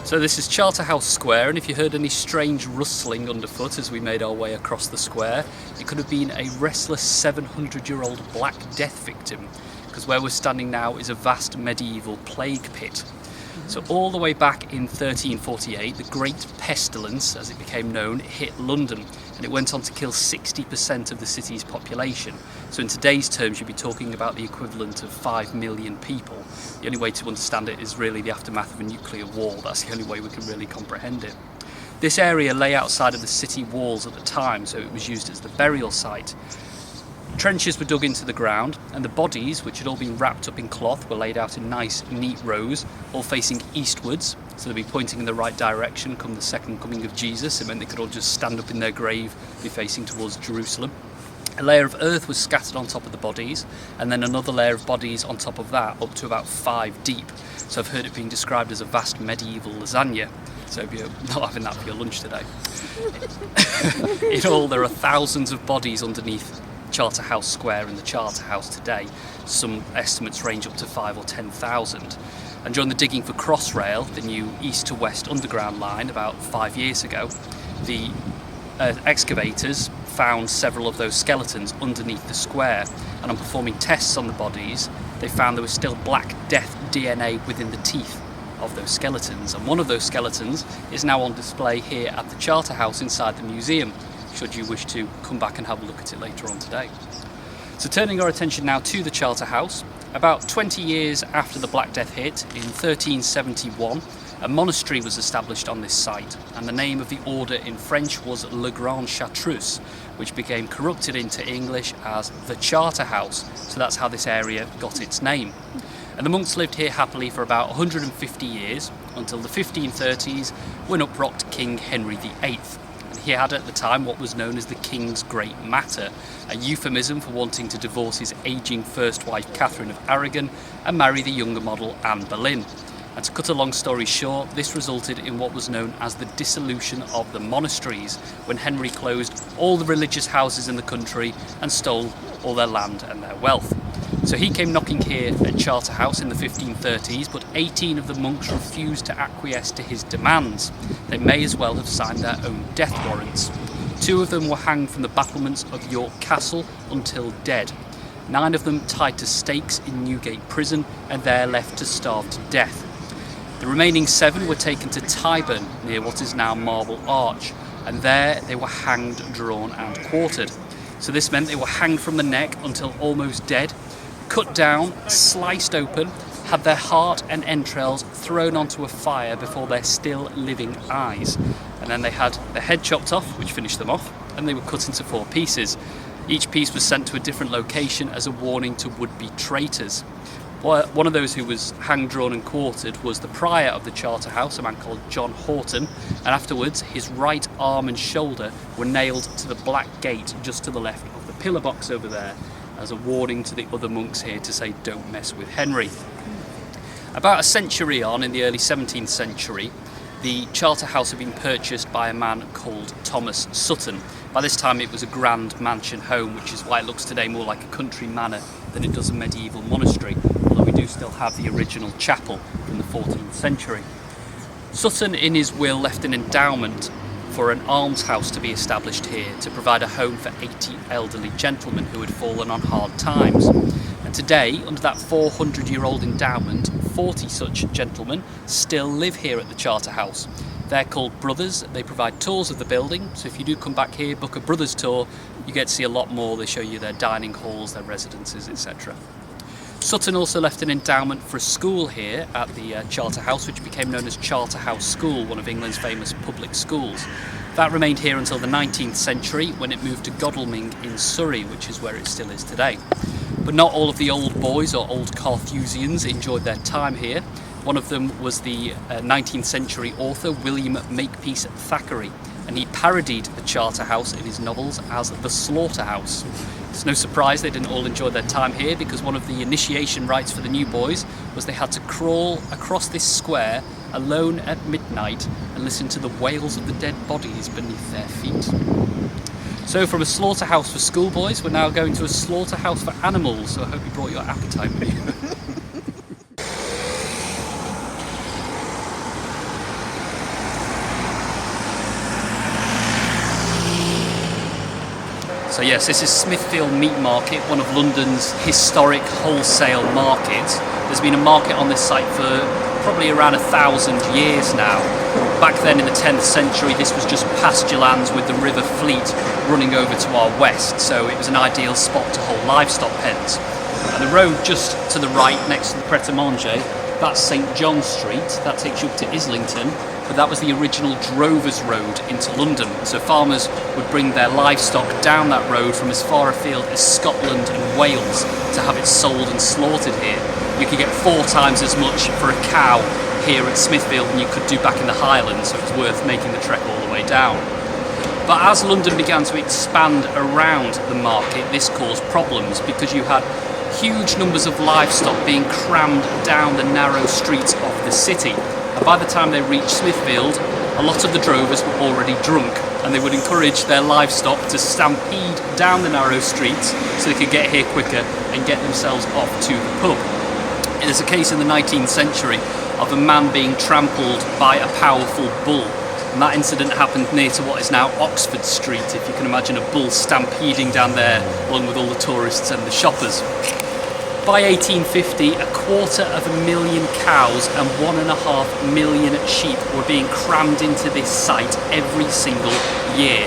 So this is Charterhouse Square, and if you heard any strange rustling underfoot as we made our way across the square, it could have been a restless 700-year-old Black Death victim, because where we're standing now is a vast medieval plague pit. So all the way back in 1348, the Great Pestilence, as it became known, hit London, and it went on to kill 60% of the city's population. So in today's terms, you'd be talking about the equivalent of 5 million people. The only way to understand it is really the aftermath of a nuclear war. That's the only way we can really comprehend it. This area lay outside of the city walls at the time, so it was used as the burial site. Trenches were dug into the ground, and the bodies, which had all been wrapped up in cloth, were laid out in nice, neat rows, all facing eastwards, so they'd be pointing in the right direction come the second coming of Jesus. It meant they could all just stand up in their grave, be facing towards Jerusalem. A layer of earth was scattered on top of the bodies, and then another layer of bodies on top of that, up to about 5 deep. So I've heard it being described as a vast medieval lasagna. So you're not having that for your lunch today. In all, there are thousands of bodies underneath Charterhouse Square and the Charterhouse today. Some estimates range up to 5,000 or 10,000. And during the digging for Crossrail, the new east to west underground line, about 5 years ago, the excavators found several of those skeletons underneath the square, and on performing tests on the bodies, they found there was still Black Death DNA within the teeth of those skeletons, and one of those skeletons is now on display here at the Charterhouse inside the museum, should you wish to come back and have a look at it later on today. So turning our attention now to the Charterhouse, about 20 years after the Black Death hit, in 1371, a monastery was established on this site, and the name of the order in French was Le Grand Chartreuse, which became corrupted into English as the Charterhouse, so that's how this area got its name. And the monks lived here happily for about 150 years, until the 1530s, when up rocked King Henry VIII. He had at the time what was known as the King's Great Matter, a euphemism for wanting to divorce his ageing first wife Catherine of Aragon and marry the younger model Anne Boleyn. And to cut a long story short, this resulted in what was known as the dissolution of the monasteries, when Henry closed all the religious houses in the country and stole all their land and their wealth. So he came knocking here at Charterhouse in the 1530s, but 18 of the monks refused to acquiesce to his demands. They may as well have signed their own death warrants. 2 of them were hanged from the battlements of York Castle until dead. 9 of them tied to stakes in Newgate Prison and there left to starve to death. The remaining 7 were taken to Tyburn, near what is now Marble Arch, and there they were hanged, drawn and quartered. So this meant they were hanged from the neck until almost dead, cut down, sliced open, had their heart and entrails thrown onto a fire before their still living eyes. And then they had their head chopped off, which finished them off, and they were cut into 4 pieces. Each piece was sent to a different location as a warning to would-be traitors. One of those who was hanged, drawn and quartered was the prior of the Charterhouse, a man called John Horton, and afterwards his right arm and shoulder were nailed to the black gate just to the left of the pillar box over there, as a warning to the other monks here to say don't mess with Henry. About a century on, in the early 17th century, the Charterhouse had been purchased by a man called Thomas Sutton. By this time it was a grand mansion home, which is why it looks today more like a country manor than it does a medieval monastery, although we do still have the original chapel from the 14th century. Sutton in his will left an endowment for an almshouse to be established here to provide a home for 80 elderly gentlemen who had fallen on hard times. And today, under that 400-year-old endowment, 40 such gentlemen still live here at the Charterhouse. They're called Brothers. They provide tours of the building, so if you do come back here, book a Brothers tour, you get to see a lot more. They show you their dining halls, their residences, etc. Sutton also left an endowment for a school here at the Charterhouse, which became known as Charterhouse School, one of England's famous public schools. That remained here until the 19th century, when it moved to Godalming in Surrey, which is where it still is today. But not all of the old boys or old Carthusians enjoyed their time here. One of them was the 19th century author William Makepeace Thackeray, and he parodied the Charterhouse in his novels as the Slaughterhouse. It's no surprise they didn't all enjoy their time here, because one of the initiation rites for the new boys was they had to crawl across this square alone at midnight and listen to the wails of the dead bodies beneath their feet. So from a slaughterhouse for schoolboys, we're now going to a slaughterhouse for animals, so I hope you brought your appetite with you. So yes, this is Smithfield Meat Market, one of London's historic wholesale markets. There's been a market on this site for probably around 1,000 years now. Back then in the 10th century, this was just pasture lands with the River Fleet running over to our west, so it was an ideal spot to hold livestock pens. And the road just to the right, next to the Pret-a-Manger, that's St John Street. That takes you up to Islington, but that was the original Drovers Road into London. So farmers would bring their livestock down that road from as far afield as Scotland and Wales to have it sold and slaughtered here. You could get 4 times as much for a cow here at Smithfield than you could do back in the Highlands, so it was worth making the trek all the way down. But as London began to expand around the market, this caused problems because you had huge numbers of livestock being crammed down the narrow streets of the city. And by the time they reached Smithfield, a lot of the drovers were already drunk, and they would encourage their livestock to stampede down the narrow streets so they could get here quicker and get themselves off to the pub. There's a case in the 19th century of a man being trampled by a powerful bull, and that incident happened near to what is now Oxford Street, if you can imagine a bull stampeding down there along with all the tourists and the shoppers. By 1850, 250,000 cows and 1.5 million sheep were being crammed into this site every single year.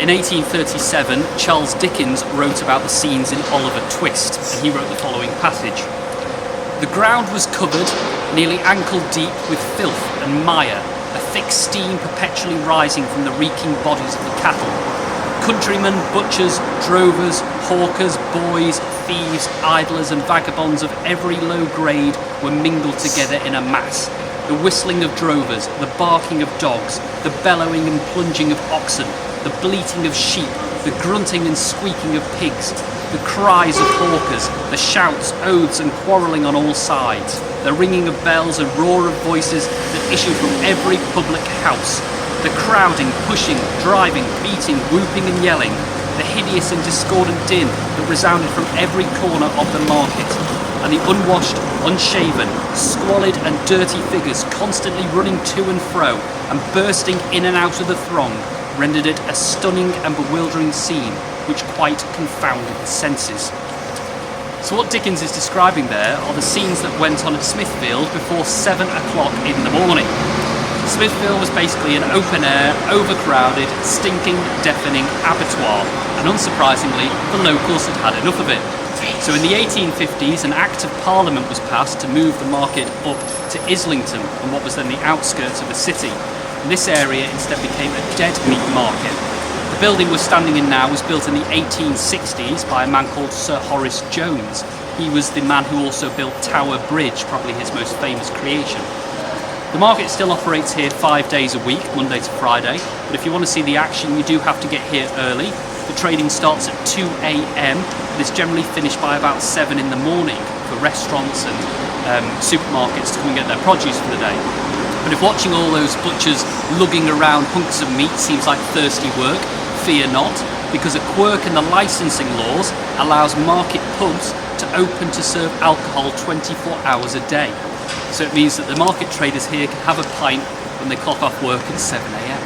In 1837, Charles Dickens wrote about the scenes in Oliver Twist, and he wrote the following passage. The ground was covered nearly ankle deep with filth and mire, a thick steam perpetually rising from the reeking bodies of the cattle. Countrymen, butchers, drovers, hawkers, boys, thieves, idlers and vagabonds of every low grade were mingled together in a mass. The whistling of drovers, the barking of dogs, the bellowing and plunging of oxen, the bleating of sheep, the grunting and squeaking of pigs, the cries of hawkers, the shouts, oaths and quarrelling on all sides, the ringing of bells and roar of voices that issued from every public house, the crowding, pushing, driving, beating, whooping and yelling, the hideous and discordant din that resounded from every corner of the market, and the unwashed, unshaven, squalid and dirty figures constantly running to and fro and bursting in and out of the throng rendered it a stunning and bewildering scene which quite confounded the senses. So what Dickens is describing there are the scenes that went on at Smithfield before 7 o'clock in the morning. Smithfield was basically an open-air, overcrowded, stinking, deafening abattoir, and unsurprisingly, the locals had had enough of it. So in the 1850s, an Act of Parliament was passed to move the market up to Islington, on what was then the outskirts of the city. And this area instead became a dead meat market. The building we're standing in now was built in the 1860s by a man called Sir Horace Jones. He was the man who also built Tower Bridge, probably his most famous creation. The market still operates here 5 days a week, Monday to Friday, but if you want to see the action, you do have to get here early. The trading starts at 2 a.m. and is generally finished by about 7 in the morning for restaurants and supermarkets to come and get their produce for the day. But if watching all those butchers lugging around hunks of meat seems like thirsty work, fear not, because a quirk in the licensing laws allows market pubs to open to serve alcohol 24 hours a day. So it means that the market traders here can have a pint when they clock off work at 7 a.m.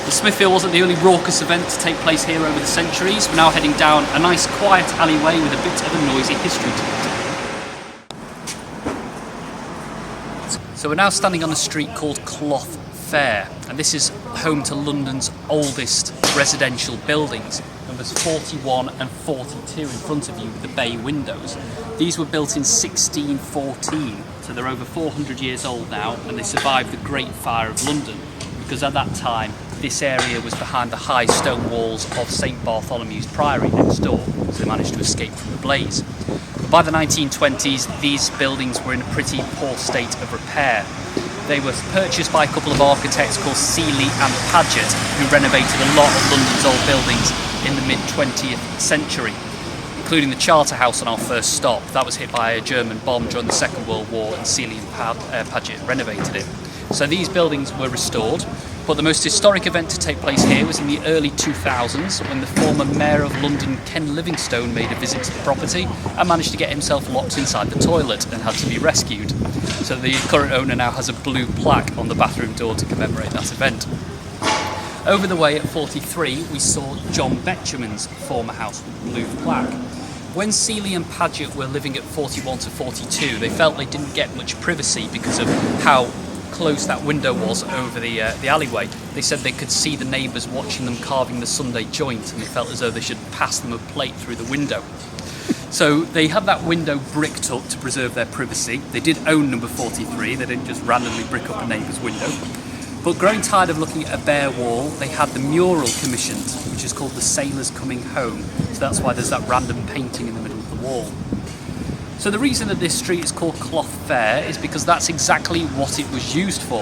The Smithfield wasn't the only raucous event to take place here over the centuries. We're now heading down a nice quiet alleyway with a bit of a noisy history to it. So we're now standing on a street called Cloth Fair, and this is home to London's oldest residential buildings, numbers 41 and 42 in front of you with the bay windows. These were built in 1614, so they're over 400 years old now, and they survived the Great Fire of London, because at that time this area was behind the high stone walls of St Bartholomew's Priory next door, so they managed to escape from the blaze. But by the 1920s, these buildings were in a pretty poor state of repair. They were purchased by a couple of architects called Seeley and Paget, who renovated a lot of London's old buildings in the mid-20th century, including the Charterhouse on our first stop. That was hit by a German bomb during the Second World War, and Seeley and Paget renovated it. So these buildings were restored, but the most historic event to take place here was in the early 2000s, when the former Mayor of London, Ken Livingstone, made a visit to the property and managed to get himself locked inside the toilet and had to be rescued. So the current owner now has a blue plaque on the bathroom door to commemorate that event. Over the way at 43, we saw John Betjeman's former house with blue plaque. When Seeley and Paget were living at 41 to 42, they felt they didn't get much privacy because of how close that window was over the alleyway. They said they could see the neighbours watching them carving the Sunday joint, and they felt as though they should pass them a plate through the window. So they had that window bricked up to preserve their privacy. They did own number 43, they didn't just randomly brick up a neighbour's window. But growing tired of looking at a bare wall, they had the mural commissioned, which is called The Sailors Coming Home. So that's why there's that random painting in the middle of the wall. So the reason that this street is called Cloth Fair is because that's exactly what it was used for.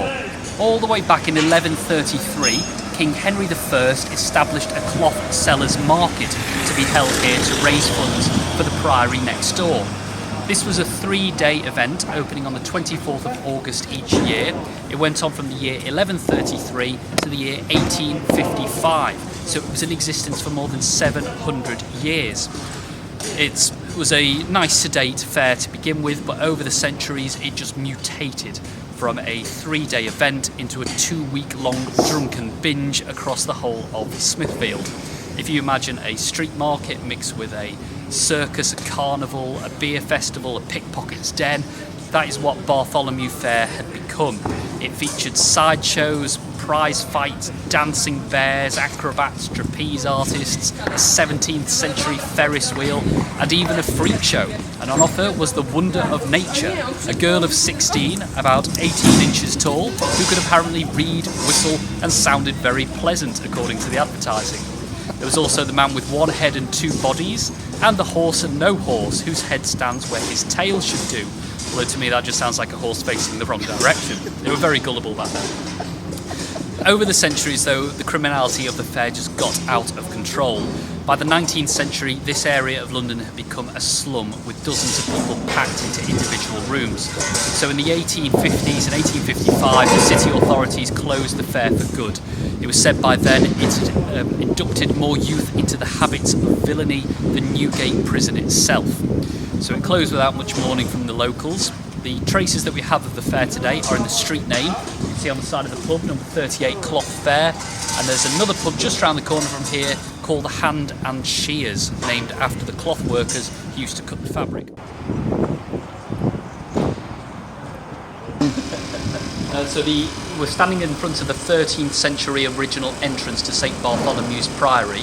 All the way back in 1133, King Henry I established a cloth sellers' market to be held here to raise funds for the priory next door. This was a 3-day event opening on the 24th of August each year. It went on from the year 1133 to the year 1855, so it was in existence for more than 700 years. It was a nice sedate fair to begin with, but over the centuries it just mutated from a 3-day event into a 2-week-long drunken binge across the whole of Smithfield. If you imagine a street market mixed with a circus, a carnival, a beer festival, a pickpocket's den, that is what Bartholomew Fair had become. It featured sideshows, prize fights, dancing bears, acrobats, trapeze artists, a 17th century Ferris wheel, and even a freak show. And on offer was the wonder of nature, a girl of 16, about 18 inches tall, who could apparently read, whistle, and sounded very pleasant according to the advertising. There was also the man with one head and 2 bodies, and the horse and no horse, whose head stands where his tail should do. Although to me that just sounds like a horse facing the wrong direction. They were very gullible back then. Over the centuries though, the criminality of the fair just got out of control. By the 19th century, this area of London had become a slum with dozens of people packed into individual rooms. So in the 1850s and 1855, the city authorities closed the fair for good. It was said by then it had inducted more youth into the habits of villainy than Newgate prison itself. So it closed without much mourning from the locals. The traces that we have of the fair today are in the street name. You can see on the side of the pub, number 38 Cloth Fair. And there's another pub just around the corner from here called the Hand and Shears, named after the cloth workers who used to cut the fabric. We're standing in front of the 13th century original entrance to St Bartholomew's Priory.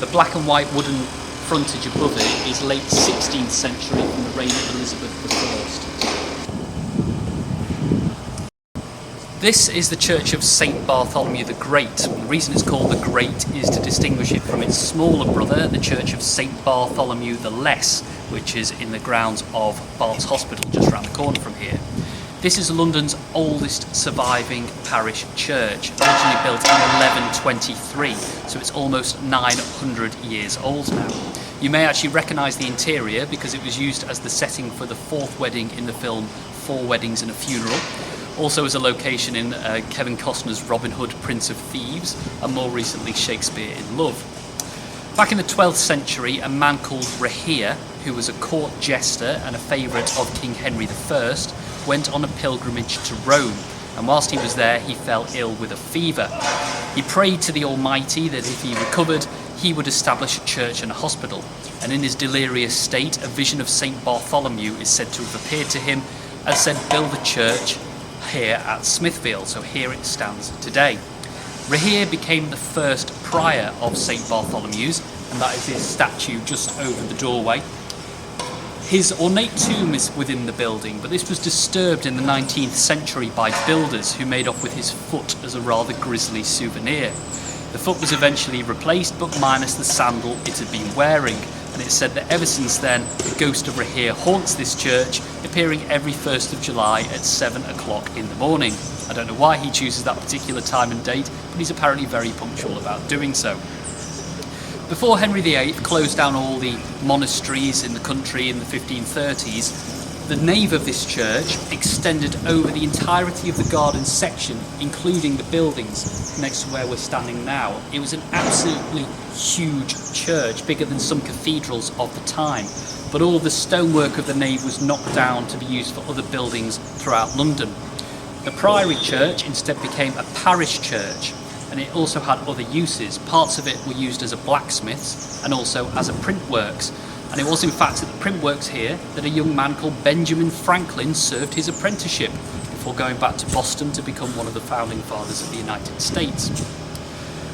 The black and white wooden frontage above it is late 16th century from the reign of Elizabeth I. This is the church of St Bartholomew the Great. The reason it's called the Great is to distinguish it from its smaller brother, the church of St Bartholomew the Less, which is in the grounds of Bart's Hospital just around the corner from here. This is London's oldest surviving parish church, originally built in 1123, so it's almost 900 years old now. You may actually recognise the interior because it was used as the setting for the 4th wedding in the film 4 Weddings and a Funeral. Also as a location in Kevin Costner's Robin Hood, Prince of Thieves, and more recently Shakespeare in Love. Back in the 12th century, a man called Rahere, who was a court jester and a favourite of King Henry I, went on a pilgrimage to Rome, and whilst he was there he fell ill with a fever. He prayed to the Almighty that if he recovered, he would establish a church and a hospital, and in his delirious state a vision of St Bartholomew is said to have appeared to him and said, build a church here at Smithfield, so here it stands today. Rahere became the first prior of St Bartholomew's, and that is his statue just over the doorway. His ornate tomb is within the building, but this was disturbed in the 19th century by builders who made off with his foot as a rather grisly souvenir. The foot was eventually replaced, but minus the sandal it had been wearing, and it's said that ever since then the ghost of Rahere haunts this church, appearing every 1st of July at 7 o'clock in the morning. I don't know why he chooses that particular time and date, but he's apparently very punctual about doing so. Before Henry VIII closed down all the monasteries in the country in the 1530s, the nave of this church extended over the entirety of the garden section, including the buildings next to where we're standing now. It was an absolutely huge church, bigger than some cathedrals of the time, but all the stonework of the nave was knocked down to be used for other buildings throughout London. The Priory Church instead became a parish church, and it also had other uses. Parts of it were used as a blacksmith's and also as a print works. And it was in fact at the print works here that a young man called Benjamin Franklin served his apprenticeship before going back to Boston to become one of the founding fathers of the United States.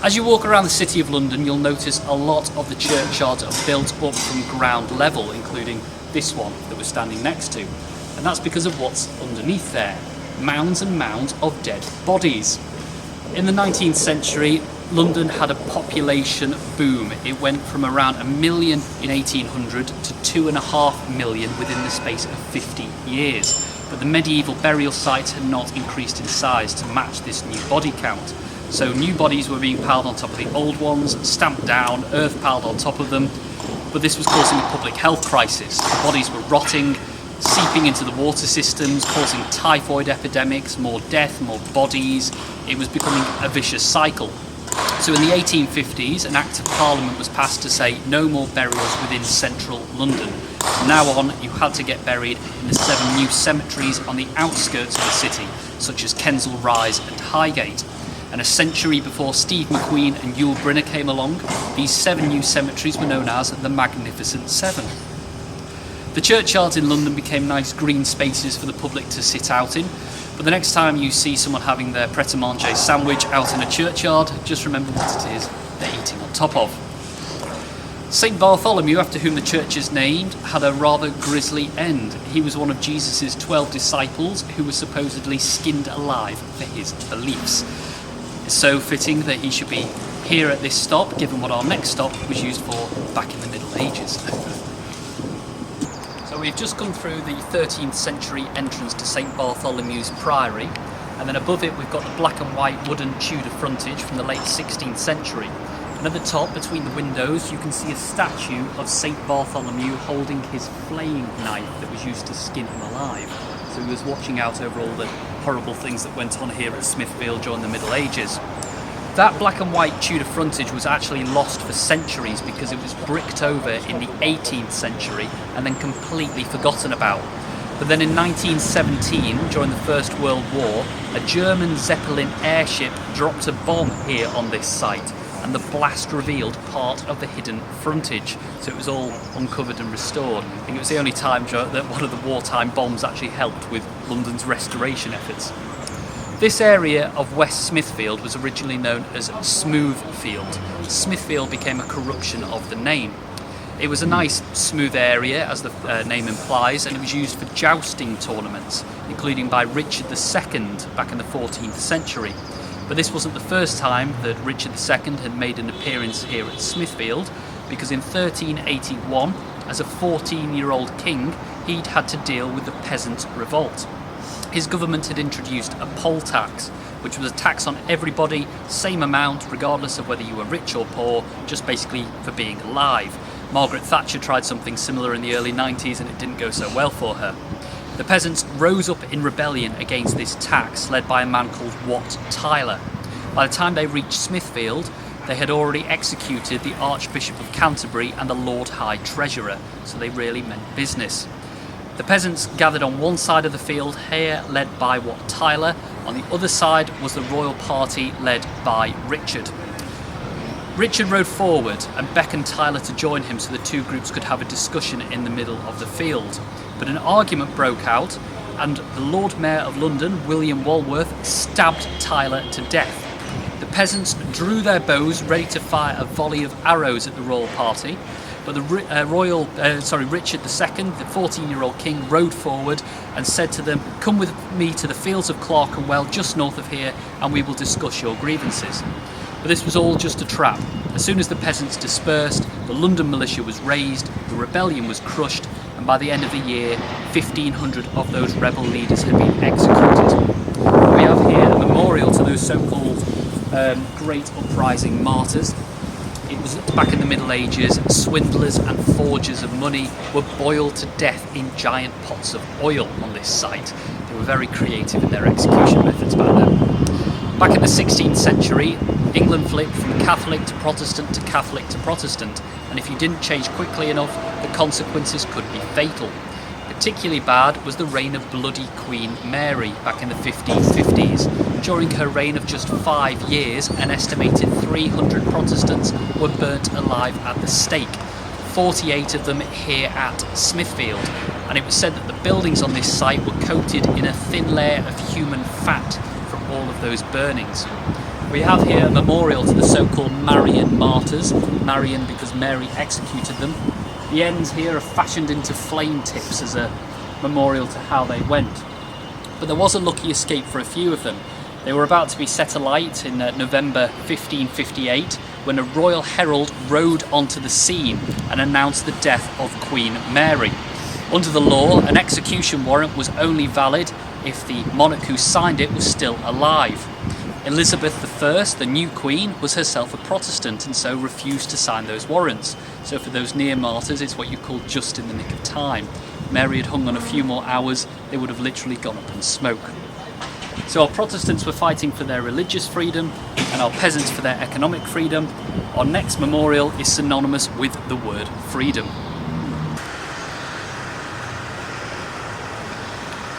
As you walk around the City of London, you'll notice a lot of the churchyards are built up from ground level, including this one that we're standing next to. And that's because of what's underneath there, mounds and mounds of dead bodies. In the 19th century, London had a population boom. It went from around 1 million in 1800 to 2.5 million within the space of 50 years. But the medieval burial sites had not increased in size to match this new body count. So new bodies were being piled on top of the old ones, stamped down, earth piled on top of them. But this was causing a public health crisis. The bodies were rotting, seeping into the water systems, causing typhoid epidemics, more death, more bodies. It was becoming a vicious cycle. So in the 1850s, an Act of Parliament was passed to say no more burials within central London. From now on, you had to get buried in the 7 new cemeteries on the outskirts of the city, such as Kensal Rise and Highgate. And a century before Steve McQueen and Yul Brynner came along, these 7 new cemeteries were known as the Magnificent Seven. The churchyards in London became nice green spaces for the public to sit out in, but the next time you see someone having their pret-a-manger sandwich out in a churchyard, just remember what it is they're eating on top of. St Bartholomew, after whom the church is named, had a rather grisly end. He was one of Jesus' 12 disciples who was supposedly skinned alive for his beliefs. It's so fitting that he should be here at this stop, given what our next stop was used for back in the Middle Ages. So we've just come through the 13th century entrance to St Bartholomew's Priory, and then above it we've got the black and white wooden Tudor frontage from the late 16th century. And at the top, between the windows, you can see a statue of St Bartholomew holding his flaying knife that was used to skin him alive. So he was watching out over all the horrible things that went on here at Smithfield during the Middle Ages. That black and white Tudor frontage was actually lost for centuries because it was bricked over in the 18th century and then completely forgotten about. But then in 1917, during the First World War, a German Zeppelin airship dropped a bomb here on this site, and the blast revealed part of the hidden frontage. So it was all uncovered and restored. I think it was the only time that one of the wartime bombs actually helped with London's restoration efforts. This area of West Smithfield was originally known as Smoothfield. Smithfield became a corruption of the name. It was a nice smooth area, as the name implies, and it was used for jousting tournaments, including by Richard II back in the 14th century. But this wasn't the first time that Richard II had made an appearance here at Smithfield, because in 1381, as a 14-year-old king, he'd had to deal with the peasant revolt. His government had introduced a poll tax, which was a tax on everybody, same amount, regardless of whether you were rich or poor, just basically for being alive. Margaret Thatcher tried something similar in the early 90s and it didn't go so well for her. The peasants rose up in rebellion against this tax, led by a man called Wat Tyler. By the time they reached Smithfield, they had already executed the Archbishop of Canterbury and the Lord High Treasurer, so they really meant business. The peasants gathered on one side of the field here, led by Wat Tyler. On the other side was the royal party, led by Richard. Richard rode forward and beckoned Tyler to join him so the two groups could have a discussion in the middle of the field. But an argument broke out, and the Lord Mayor of London, William Walworth, stabbed Tyler to death. The peasants drew their bows, ready to fire a volley of arrows at the royal party, but the Richard II, the 14-year-old king, rode forward and said to them, "Come with me to the fields of Clerkenwell, just north of here, and we will discuss your grievances." But this was all just a trap. As soon as the peasants dispersed, the London militia was raised, the rebellion was crushed, and by the end of the year, 1,500 of those rebel leaders had been executed. We have here a memorial to those so-called great uprising martyrs. It was back in the Middle Ages, swindlers and forgers of money were boiled to death in giant pots of oil on this site. They were very creative in their execution methods back then. Back in the 16th century, England flipped from Catholic to Protestant to Catholic to Protestant, and if you didn't change quickly enough, the consequences could be fatal. The Particularly bad was the reign of bloody Queen Mary back in the 1550s. During her reign of just 5 years, an estimated 300 Protestants were burnt alive at the stake, 48 of them here at Smithfield, and it was said that the buildings on this site were coated in a thin layer of human fat from all of those burnings. We have here a memorial to the so-called Marian martyrs, Marian because Mary executed them. The ends here are fashioned into flame tips as a memorial to how they went. But there was a lucky escape for a few of them. They were about to be set alight in November 1558 when a royal herald rode onto the scene and announced the death of Queen Mary. Under the law, an execution warrant was only valid if the monarch who signed it was still alive. Elizabeth I, the new queen, was herself a Protestant and so refused to sign those warrants. So for those near martyrs, it's what you call just in the nick of time. Mary had hung on a few more hours, they would have literally gone up in smoke. So our Protestants were fighting for their religious freedom and our peasants for their economic freedom. Our next memorial is synonymous with the word freedom.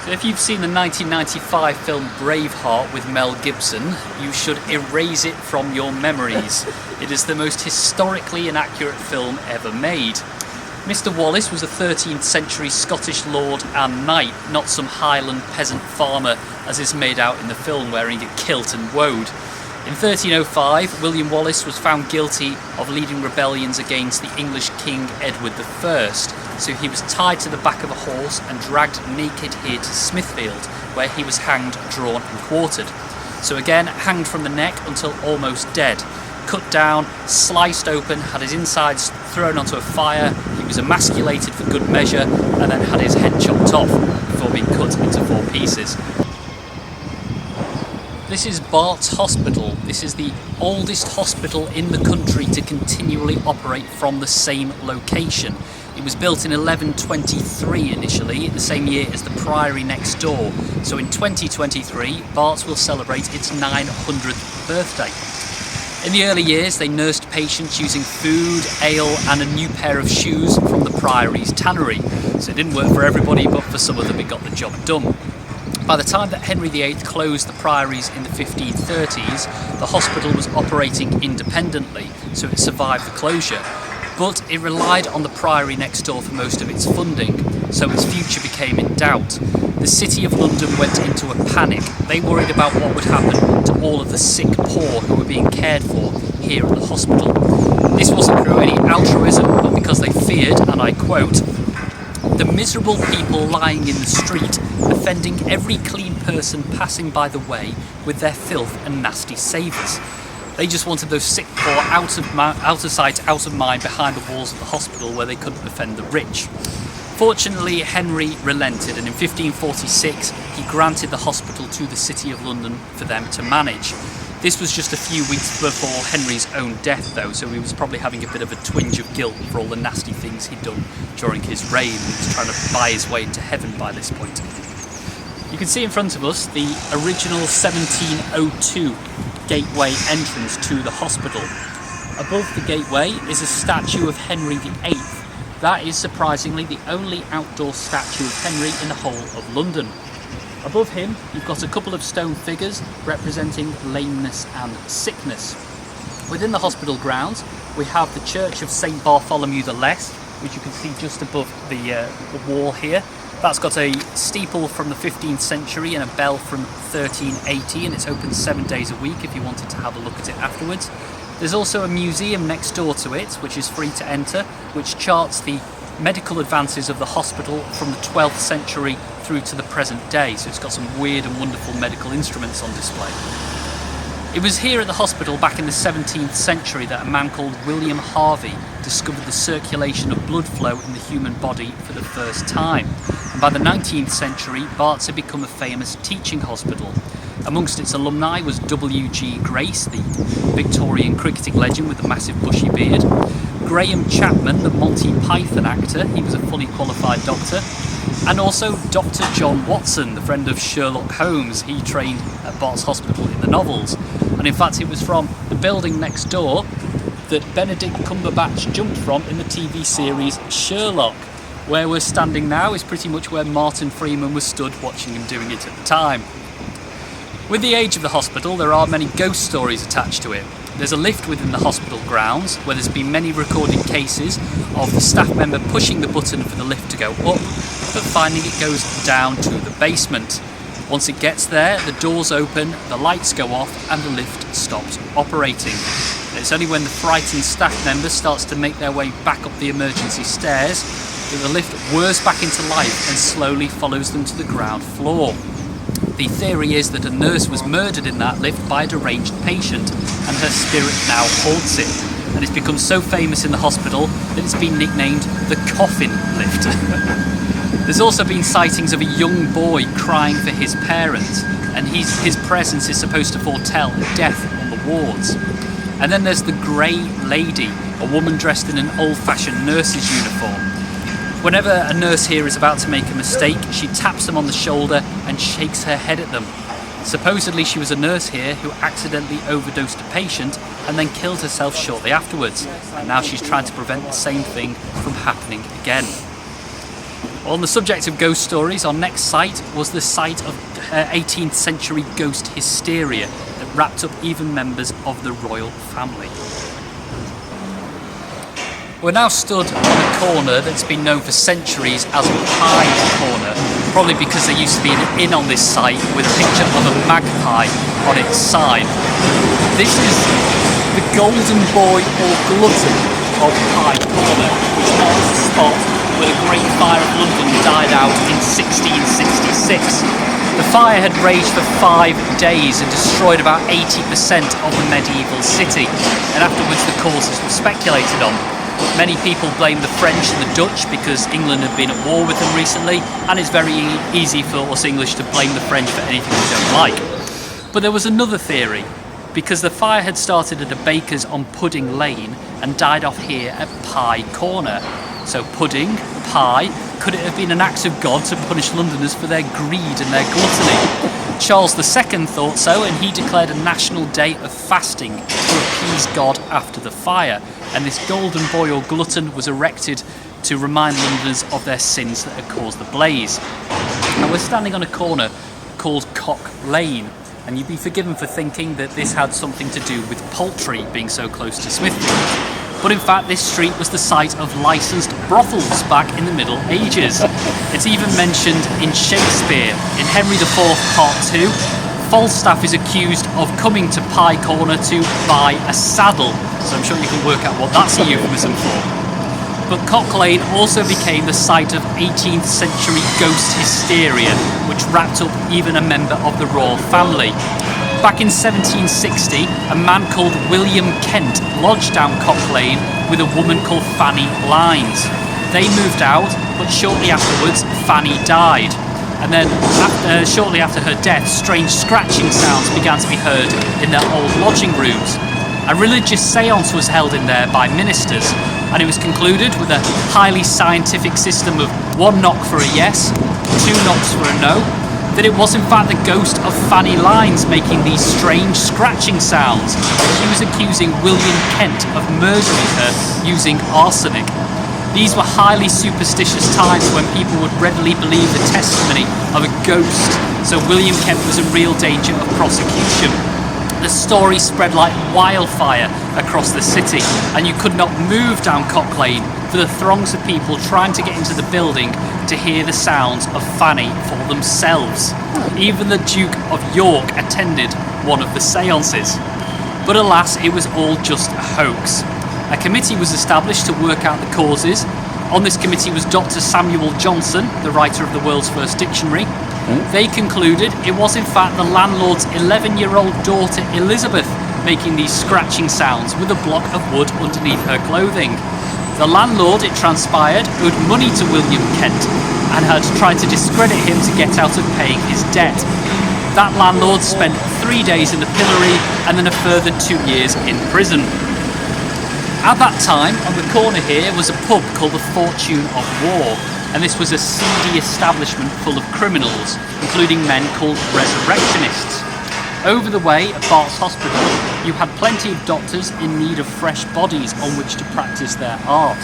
So if you've seen the 1995 film Braveheart with Mel Gibson, you should erase it from your memories. It is the most historically inaccurate film ever made. Mr. Wallace was a 13th century Scottish lord and knight, not some Highland peasant farmer as is made out in the film wearing a kilt and woad. In 1305, William Wallace was found guilty of leading rebellions against the English King Edward I, so he was tied to the back of a horse and dragged naked here to Smithfield, where he was hanged, drawn and quartered. So again, hanged from the neck until almost dead. Cut down, sliced open, had his insides thrown onto a fire, he was emasculated for good measure, and then had his head chopped off before being cut into 4 pieces. This is Bart's Hospital. This is the oldest hospital in the country to continually operate from the same location. It was built in 1123 initially, the same year as the Priory next door. So in 2023, Bart's will celebrate its 900th birthday. In the early years, they nursed patients using food, ale and a new pair of shoes from the Priory's tannery. So it didn't work for everybody, but for some of them it got the job done. By the time that Henry VIII closed the priories in the 1530s, the hospital was operating independently, so it survived the closure. But it relied on the priory next door for most of its funding, so its future became in doubt. The City of London went into a panic. They worried about what would happen to all of the sick poor who were being cared for here at the hospital. This wasn't through any altruism, but because they feared, and I quote, "the miserable people lying in the street, offending every clean person passing by the way with their filth and nasty savours." They just wanted those sick poor out of sight, out of mind, behind the walls of the hospital where they couldn't offend the rich. Fortunately, Henry relented, and in 1546 he granted the hospital to the City of London for them to manage. This was just a few weeks before Henry's own death though, so he was probably having a bit of a twinge of guilt for all the nasty things he'd done during his reign. He was trying to buy his way into heaven by this point. You can see in front of us the original 1702 gateway entrance to the hospital. Above the gateway is a statue of Henry VIII. That is surprisingly the only outdoor statue of Henry in the whole of London. Above him, you've got a couple of stone figures representing lameness and sickness. Within the hospital grounds, we have the Church of St Bartholomew the Less, which you can see just above the wall here. That's got a steeple from the 15th century and a bell from 1380, and it's open 7 days a week if you wanted to have a look at it afterwards. There's also a museum next door to it, which is free to enter, which charts the medical advances of the hospital from the 12th century through to the present day, so it's got some weird and wonderful medical instruments on display. It was here at the hospital back in the 17th century that a man called William Harvey discovered the circulation of blood flow in the human body for the first time. And by the 19th century, Bart's had become a famous teaching hospital. Amongst its alumni was W.G. Grace, the Victorian cricketing legend with the massive bushy beard, Graham Chapman, the Monty Python actor, he was a fully qualified doctor, and also Dr. John Watson, the friend of Sherlock Holmes. He trained at Bart's Hospital in the novels. And in fact, it was from the building next door that Benedict Cumberbatch jumped from in the TV series Sherlock. Where we're standing now is pretty much where Martin Freeman was stood watching him doing it at the time. With the age of the hospital, there are many ghost stories attached to it. There's a lift within the hospital grounds where there's been many recorded cases of the staff member pushing the button for the lift to go up, but finding it goes down to the basement. Once it gets there, the doors open, the lights go off and the lift stops operating. And it's only when the frightened staff member starts to make their way back up the emergency stairs that the lift whirs back into life and slowly follows them to the ground floor. The theory is that a nurse was murdered in that lift by a deranged patient and her spirit now haunts it. And it's become so famous in the hospital that it's been nicknamed the coffin lift. There's also been sightings of a young boy crying for his parents, and his presence is supposed to foretell death on the wards. And then there's the Grey Lady, a woman dressed in an old-fashioned nurse's uniform. Whenever a nurse here is about to make a mistake, she taps them on the shoulder and shakes her head at them. Supposedly she was a nurse here who accidentally overdosed a patient and then killed herself shortly afterwards, and now she's trying to prevent the same thing from happening again. On the subject of ghost stories, our next site was the site of 18th century ghost hysteria that wrapped up even members of the royal family. We're now stood on a corner that's been known for centuries as Pie Corner, probably because there used to be an inn on this site with a picture of a magpie on its side. This is the golden boy or glutton of Pie Corner, which marks the spot where the Great Fire of London died out in 1666. The fire had raged for 5 days and destroyed about 80% of the medieval city, and afterwards the causes were speculated on. Many people blame the French and the Dutch because England had been at war with them recently, and it's very easy for us English to blame the French for anything we don't like. But there was another theory, because the fire had started at a baker's on Pudding Lane and died off here at Pie Corner. So pudding, pie, could it have been an act of God to punish Londoners for their greed and their gluttony? Charles II thought so, and he declared a national day of fasting to appease God after the fire. And this golden boy or glutton was erected to remind Londoners of their sins that had caused the blaze. And we're standing on a corner called Cock Lane, and you'd be forgiven for thinking that this had something to do with poultry being so close to Smithfield. But in fact, this street was the site of licensed brothels back in the Middle Ages. It's even mentioned in Shakespeare. In Henry IV Part 2, Falstaff is accused of coming to Pie Corner to buy a saddle. So I'm sure you can work out what that's a euphemism for. But Cock Lane also became the site of 18th century ghost hysteria, which wrapped up even a member of the royal family. Back in 1760, a man called William Kent lodged down Cock Lane with a woman called Fanny Lines. They moved out, but shortly afterwards, Fanny died. And then, shortly after her death, strange scratching sounds began to be heard in their old lodging rooms. A religious séance was held in there by ministers, and it was concluded with a highly scientific system of 1 knock for a yes, 2 knocks for a no, that it was in fact the ghost of Fanny Lines making these strange scratching sounds. She was accusing William Kent of murdering her using arsenic. These were highly superstitious times when people would readily believe the testimony of a ghost, so William Kent was in real danger of prosecution. The story spread like wildfire across the city, and you could not move down Cock Lane for the throngs of people trying to get into the building to hear the sounds of Fanny for themselves. Even the Duke of York attended one of the séances. But alas, it was all just a hoax. A committee was established to work out the causes. On this committee was Dr. Samuel Johnson, the writer of the world's first dictionary. They concluded it was in fact the landlord's 11-year-old daughter Elizabeth making these scratching sounds with a block of wood underneath her clothing. The landlord, it transpired, owed money to William Kent and had tried to discredit him to get out of paying his debt. That landlord spent 3 days in the pillory and then a further 2 years in prison. At that time, on the corner here was a pub called the Fortune of War, and this was a seedy establishment full of criminals, including men called resurrectionists. Over the way at Bart's Hospital, you had plenty of doctors in need of fresh bodies on which to practice their art.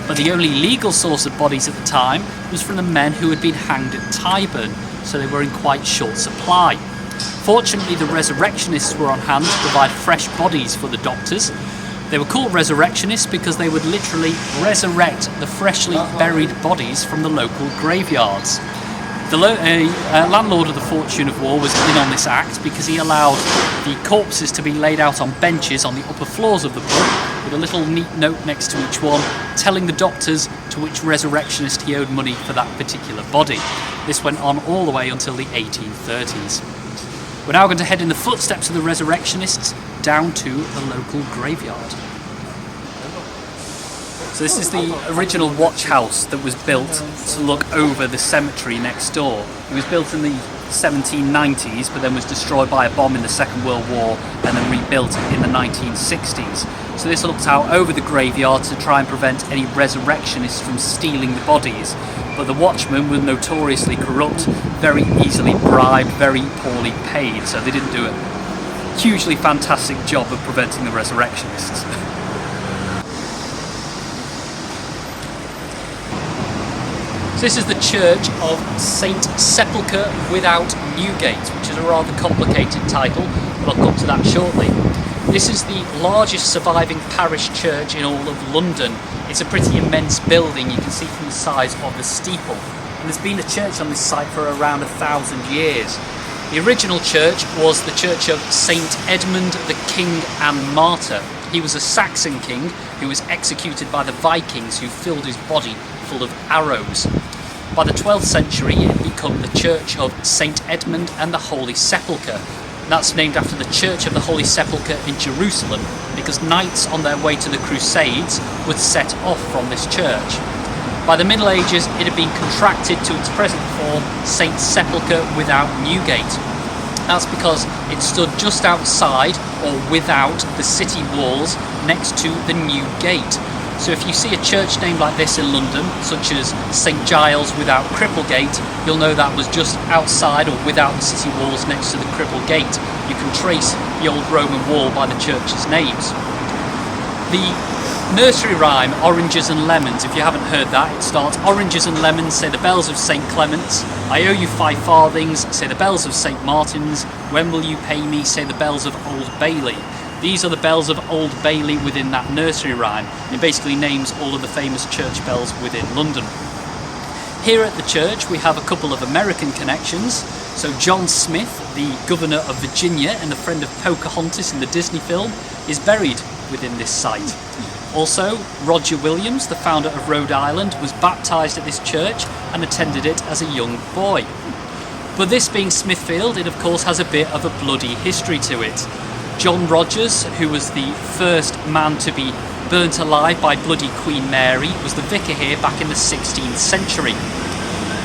But the only legal source of bodies at the time was from the men who had been hanged at Tyburn, so they were in quite short supply. Fortunately, the resurrectionists were on hand to provide fresh bodies for the doctors. They were called resurrectionists because they would literally resurrect the freshly buried bodies from the local graveyards. The landlord of the Fortune of War was in on this act because he allowed the corpses to be laid out on benches on the upper floors of the pub, with a little neat note next to each one telling the doctors to which resurrectionist he owed money for that particular body. This went on all the way until the 1830s. We're now going to head in the footsteps of the resurrectionists down to the local graveyard. So this is the original watch house that was built to look over the cemetery next door. It was built in the 1790s, but then was destroyed by a bomb in the Second World War and then rebuilt in the 1960s. So this looks out over the graveyard to try and prevent any resurrectionists from stealing the bodies. But the watchmen were notoriously corrupt, very easily bribed, very poorly paid, so they didn't do a hugely fantastic job of preventing the resurrectionists. So this is the Church of St Sepulchre without Newgate, which is a rather complicated title, but I'll come to that shortly. This is the largest surviving parish church in all of London. It's a pretty immense building, you can see from the size of the steeple. And there's been a church on this site for around 1,000 years. The original church was the Church of St Edmund the King and Martyr. He was a Saxon king who was executed by the Vikings, who filled his body full of arrows. By the 12th century it had become the Church of St Edmund and the Holy Sepulchre. And that's named after the Church of the Holy Sepulchre in Jerusalem, because knights on their way to the Crusades would set off from this church. By the Middle Ages it had been contracted to its present form, St Sepulchre without Newgate. That's because it stood just outside or without the city walls next to the New Gate. So if you see a church named like this in London, such as St Giles without Cripplegate, you'll know that was just outside or without the city walls next to the Cripplegate. You can trace the old Roman wall by the church's names. The nursery rhyme, Oranges and Lemons, if you haven't heard that, it starts, Oranges and lemons, say the bells of St Clement's. I owe you 5 farthings, say the bells of St Martin's. When will you pay me, say the bells of Old Bailey. These are the bells of Old Bailey within that nursery rhyme. It basically names all of the famous church bells within London. Here at the church we have a couple of American connections. So John Smith, the governor of Virginia and the friend of Pocahontas in the Disney film, is buried within this site. Also, Roger Williams, the founder of Rhode Island, was baptised at this church and attended it as a young boy. But this being Smithfield, it of course has a bit of a bloody history to it. John Rogers, who was the first man to be burnt alive by bloody Queen Mary, was the vicar here back in the 16th century.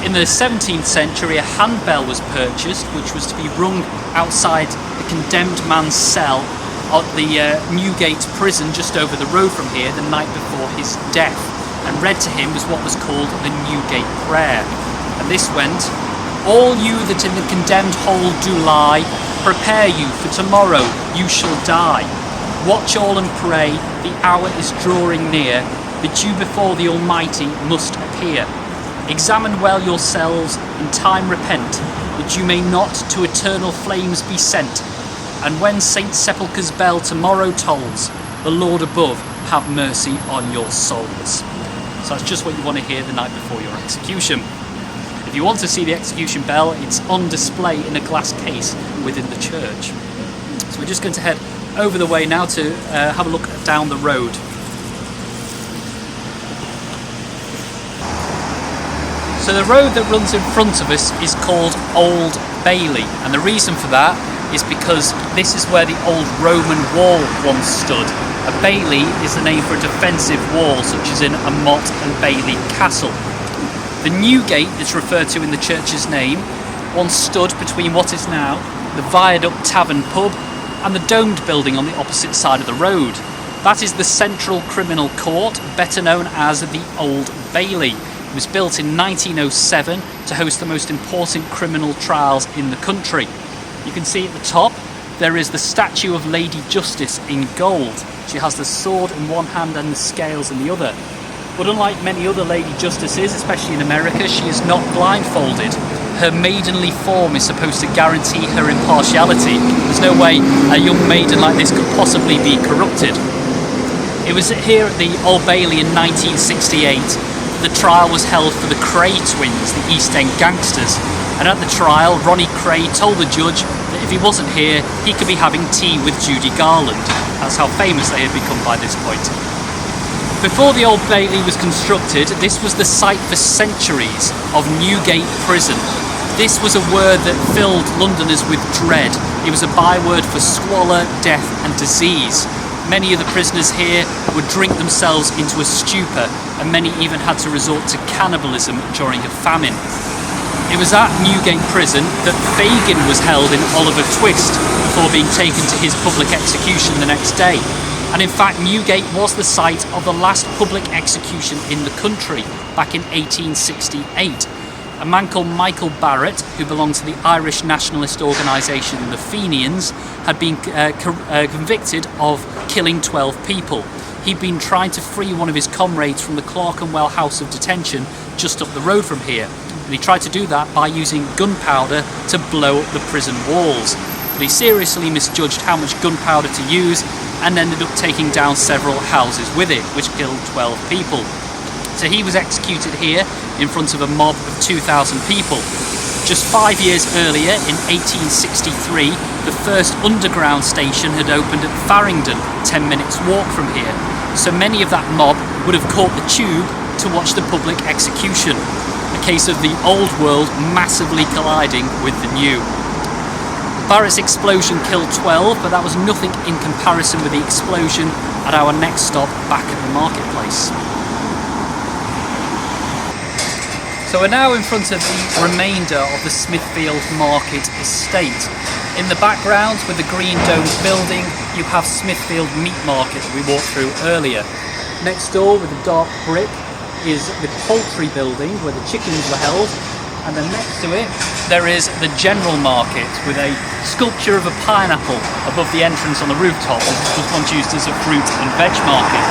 In the 17th century, a handbell was purchased, which was to be rung outside the condemned man's cell at the Newgate prison just over the road from here the night before his death, and read to him was what was called the Newgate Prayer. And this went, "All you that in the condemned hole do lie, prepare you, for tomorrow you shall die. Watch all and pray, the hour is drawing near, that you before the Almighty must appear. Examine well yourselves, in time repent, that you may not to eternal flames be sent. And when St Sepulchre's bell tomorrow tolls, the Lord above have mercy on your souls." So that's just what you want to hear the night before your execution. If you want to see the execution bell, it's on display in a glass case within the church. So we're just going to head over the way now to have a look down the road. So the road that runs in front of us is called Old Bailey, and the reason for that is because this is where the old Roman wall once stood. A bailey is the name for a defensive wall, such as in a Motte and Bailey Castle. The new gate that's referred to in the church's name once stood between what is now the Viaduct Tavern pub and the domed building on the opposite side of the road. That is the Central Criminal Court, better known as the Old Bailey. It was built in 1907 to host the most important criminal trials in the country. You can see at the top there is the statue of Lady Justice in gold. She has the sword in one hand and the scales in the other. But unlike many other lady justices, especially in America, she is not blindfolded. Her maidenly form is supposed to guarantee her impartiality. There's no way a young maiden like this could possibly be corrupted. It was here at the Old Bailey in 1968 that the trial was held for the Currie twins, the East End gangsters. And at the trial, Ronnie Currie told the judge that if he wasn't here, he could be having tea with Judy Garland. That's how famous they had become by this point. Before the Old Bailey was constructed, this was the site for centuries of Newgate Prison. This was a word that filled Londoners with dread. It was a byword for squalor, death and disease. Many of the prisoners here would drink themselves into a stupor, and many even had to resort to cannibalism during a famine. It was at Newgate Prison that Fagin was held in Oliver Twist before being taken to his public execution the next day. And in fact, Newgate was the site of the last public execution in the country back in 1868. A man called Michael Barrett, who belonged to the Irish nationalist organisation the Fenians, had been convicted of killing 12 people. He'd been trying to free one of his comrades from the Clerkenwell House of Detention just up the road from here. And he tried to do that by using gunpowder to blow up the prison walls. But he seriously misjudged how much gunpowder to use and ended up taking down several houses with it, which killed 12 people. So he was executed here in front of a mob of 2,000 people. Just 5 years earlier, in 1863, the first underground station had opened at Farringdon, 10 minutes walk from here. So many of that mob would have caught the tube to watch the public execution. A case of the old world massively colliding with the new. Barrett's explosion killed 12, but that was nothing in comparison with the explosion at our next stop back at the marketplace. So we're now in front of the remainder of the Smithfield Market estate. In the background, with the green domed building, you have Smithfield Meat Market that we walked through earlier. Next door, with the dark brick, is the poultry building where the chickens were held. And then next to it, there is the General Market with a sculpture of a pineapple above the entrance on the rooftop, which was once used as a fruit and veg market.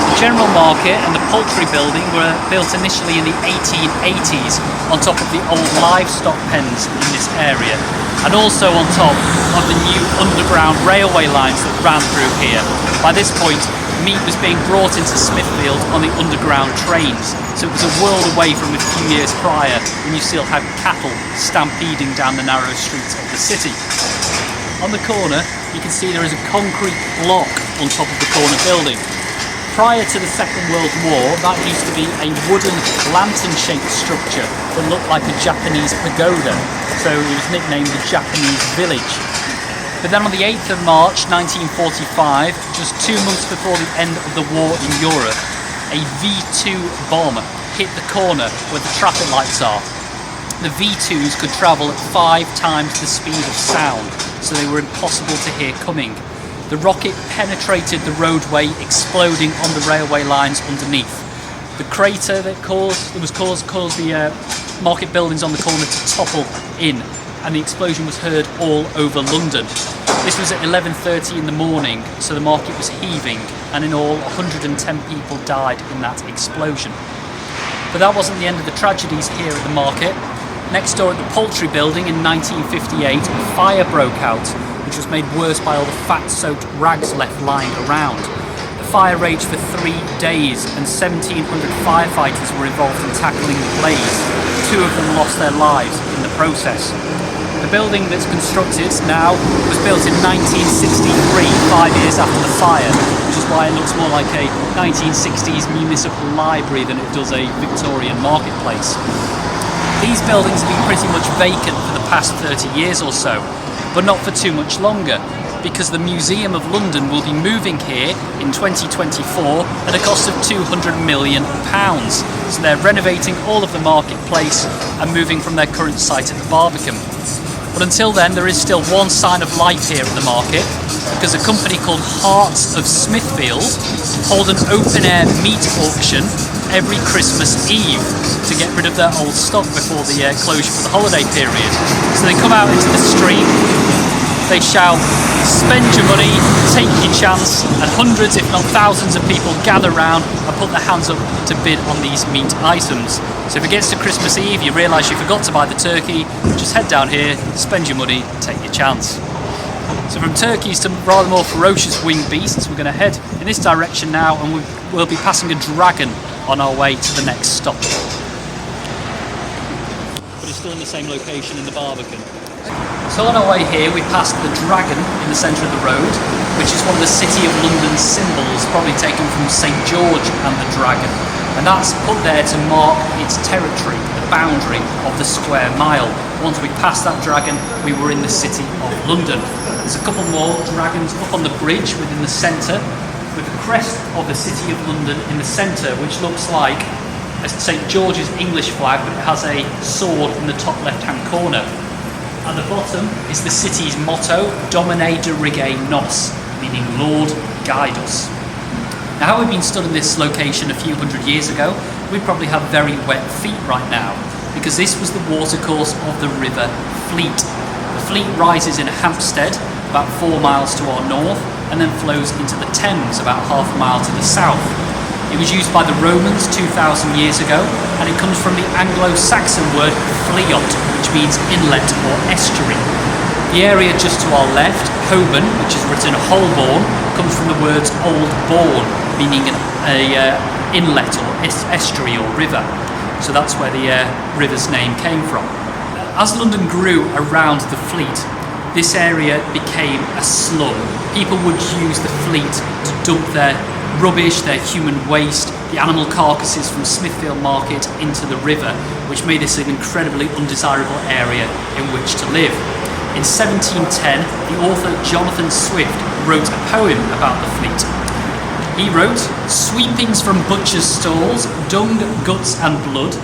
The General Market and the poultry building were built initially in the 1880s on top of the old livestock pens in this area, and also on top of the new underground railway lines that ran through here. By this point, meat was being brought into Smithfield on the underground trains, so it was a world away from a few years prior when you still had cattle stampeding down the narrow streets of the city. On the corner, you can see there is a concrete block on top of the corner building. Prior to the Second World War, that used to be a wooden lantern-shaped structure that looked like a Japanese pagoda, so it was nicknamed the Japanese Village. But then on the 8th of March 1945, just 2 months before the end of the war in Europe, a V2 bomb hit the corner where the traffic lights are. The V2s could travel at 5 times the speed of sound, so they were impossible to hear coming. The rocket penetrated the roadway, exploding on the railway lines underneath. The crater that caused the market buildings on the corner to topple in, and the explosion was heard all over London. This was at 11:30 in the morning, so the market was heaving, and in all 110 people died in that explosion. But that wasn't the end of the tragedies here at the market. Next door at the poultry building in 1958, a fire broke out, which was made worse by all the fat-soaked rags left lying around. The fire raged for 3 days, and 1,700 firefighters were involved in tackling the blaze. 2 of them lost their lives in the process. The building that's constructed now was built in 1963, 5 years after the fire, which is why it looks more like a 1960s municipal library than it does a Victorian marketplace. These buildings have been pretty much vacant for the past 30 years or so, but not for too much longer, because the Museum of London will be moving here in 2024 at a cost of £200 million. So they're renovating all of the marketplace and moving from their current site at the Barbican. But until then, there is still one sign of life here at the market, because a company called Hearts of Smithfield hold an open-air meat auction every Christmas Eve to get rid of their old stock before the closure for the holiday period. So they come out into the street, they shout, "Spend your money, take your chance," and hundreds, if not thousands of people gather round and put their hands up to bid on these meat items. So if it gets to Christmas Eve, you realise you forgot to buy the turkey, just head down here, spend your money, take your chance. So from turkeys to rather more ferocious winged beasts, we're going to head in this direction now, and we'll be passing a dragon on our way to the next stop. But it's still in the same location in the Barbican. So on our way here, we passed the dragon in the centre of the road, which is one of the City of London's symbols, probably taken from St George and the dragon. And that's put there to mark its territory, the boundary of the square mile. Once we passed that dragon, we were in the City of London. There's a couple more dragons up on the bridge within the centre, with the crest of the City of London in the centre, which looks like a St George's English flag, but it has a sword in the top left-hand corner. At the bottom is the city's motto, Domine Dirige Nos, meaning Lord, guide us. Now, had we been stood in this location a few hundred years ago, we'd probably have very wet feet right now, because this was the watercourse of the River Fleet. The Fleet rises in Hampstead, about 4 miles to our north, and then flows into the Thames, about half a mile to the south. It was used by the Romans 2,000 years ago, and it comes from the Anglo-Saxon word fleot, which means inlet or estuary. The area just to our left, Holborn, which is written Holborn, comes from the words Old Bourne, meaning an inlet or estuary or river. So that's where the river's name came from. As London grew around the Fleet, this area became a slum. People would use the Fleet to dump their rubbish, their human waste, the animal carcasses from Smithfield Market into the river, which made this an incredibly undesirable area in which to live. In 1710, the author Jonathan Swift wrote a poem about the Fleet. He wrote, "Sweepings from butchers' stalls, dung, guts and blood,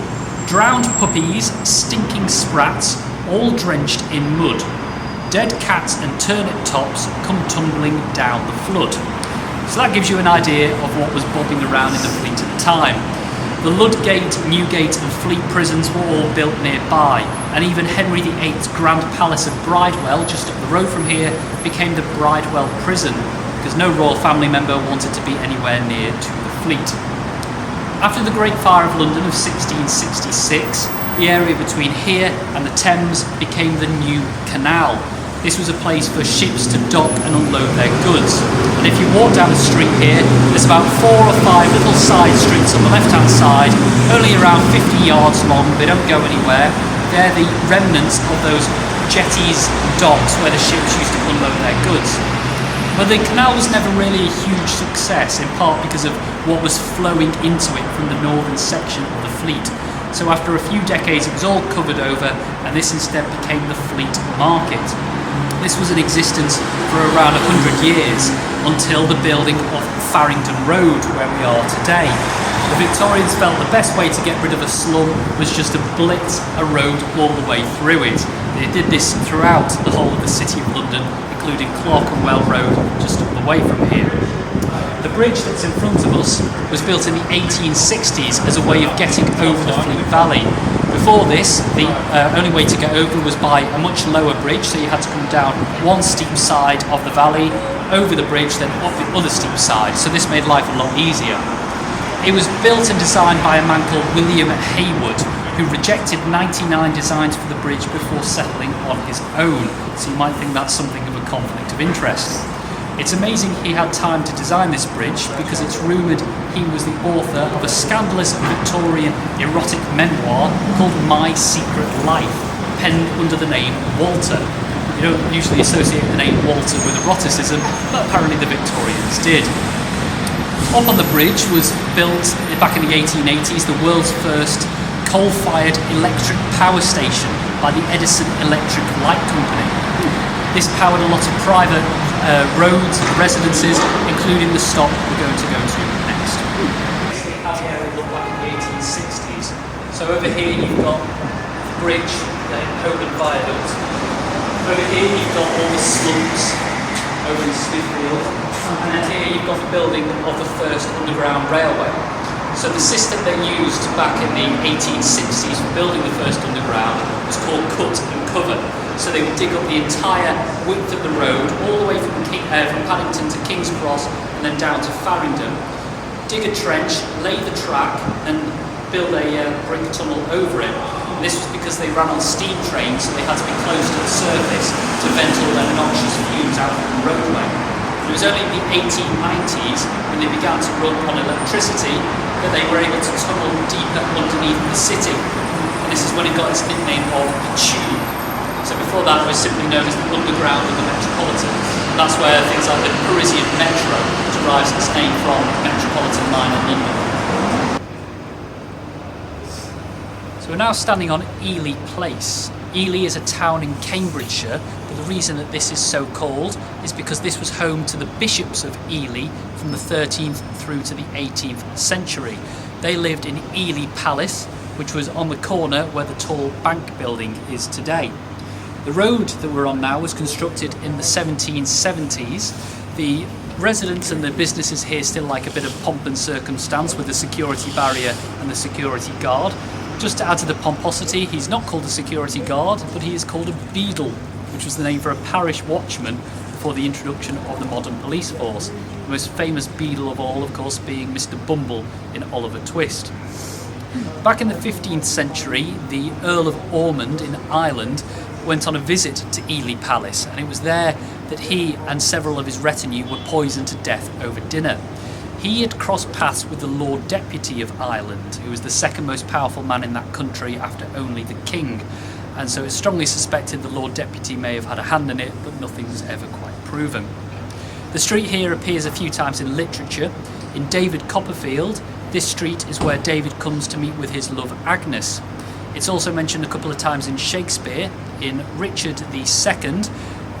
drowned puppies, stinking sprats, all drenched in mud. Dead cats and turnip tops come tumbling down the flood." So that gives you an idea of what was bobbing around in the Fleet at the time. The Ludgate, Newgate and Fleet prisons were all built nearby, and even Henry VIII's Grand Palace of Bridewell, just up the road from here, became the Bridewell prison, because no royal family member wanted to be anywhere near to the Fleet. After the Great Fire of London of 1666, the area between here and the Thames became the New Canal. This was a place for ships to dock and unload their goods. And if you walk down the street here, there's about 4 or 5 little side streets on the left-hand side, only around 50 yards long. They don't go anywhere. They're the remnants of those jetties, docks where the ships used to unload their goods. But the canal was never really a huge success, in part because of what was flowing into it from the northern section of the Fleet. So after a few decades, it was all covered over, and this instead became the Fleet Market. This was in existence for around 100 years, until the building of Farringdon Road, where we are today. The Victorians felt the best way to get rid of a slum was just to blitz a road all the way through it. They did this throughout the whole of the City of London, including Clerkenwell Road, just up the way from here. The bridge that's in front of us was built in the 1860s as a way of getting over the Fleet Valley. Before this, the only way to get over was by a much lower bridge, so you had to come down one steep side of the valley, over the bridge, then up the other steep side, so this made life a lot easier. It was built and designed by a man called William Haywood, who rejected 99 designs for the bridge before settling on his own, so you might think that's something of a conflict of interest. It's amazing he had time to design this bridge, because it's rumoured he was the author of a scandalous Victorian erotic memoir called My Secret Life, penned under the name Walter. You don't usually associate the name Walter with eroticism, but apparently the Victorians did. Up on the bridge was built, back in the 1880s, the world's first coal-fired electric power station by the Edison Electric Light Company. This powered a lot of private roads and residences, including the stop we're going to go to next. How the area looked like in the 1860s. So over here you've got the bridge, the Holborn Viaduct. Over here you've got all the slums over in Smithfield. And then here you've got the building of the first underground railway. So the system they used back in the 1860s for building the first underground was called cut and cover. So they would dig up the entire width of the road, all the way from Paddington to King's Cross and then down to Farringdon, dig a trench, lay the track and build a brick tunnel over it. And this was because they ran on steam trains, so they had to be close to the surface to vent all their noxious fumes out from the roadway. It was only in the 1890s, when they began to run on electricity, that they were able to tunnel deeper underneath the city. And this is when it got its nickname of the Tube. So before that it was simply known as the Underground or the Metropolitan. And that's where things like the Parisian Metro derives its name from, the Metropolitan line in London. So we're now standing on Ely Place. Ely is a town in Cambridgeshire, but the reason that this is so called is because this was home to the bishops of Ely from the 13th through to the 18th century. They lived in Ely Palace, which was on the corner where the tall bank building is today. The road that we're on now was constructed in the 1770s. The residents and the businesses here still like a bit of pomp and circumstance with the security barrier and the security guard. Just to add to the pomposity, he's not called a security guard, but he is called a beadle, which was the name for a parish watchman before the introduction of the modern police force. The most famous beadle of all, of course, being Mr. Bumble in Oliver Twist. Back in the 15th century, the Earl of Ormond in Ireland went on a visit to Ely Palace, and it was there that he and several of his retinue were poisoned to death over dinner. He had crossed paths with the Lord Deputy of Ireland, who was the second most powerful man in that country after only the King, and so it's strongly suspected the Lord Deputy may have had a hand in it, but nothing's ever quite proven. The street here appears a few times in literature. In David Copperfield, this street is where David comes to meet with his love Agnes. It's also mentioned a couple of times in Shakespeare. In Richard II,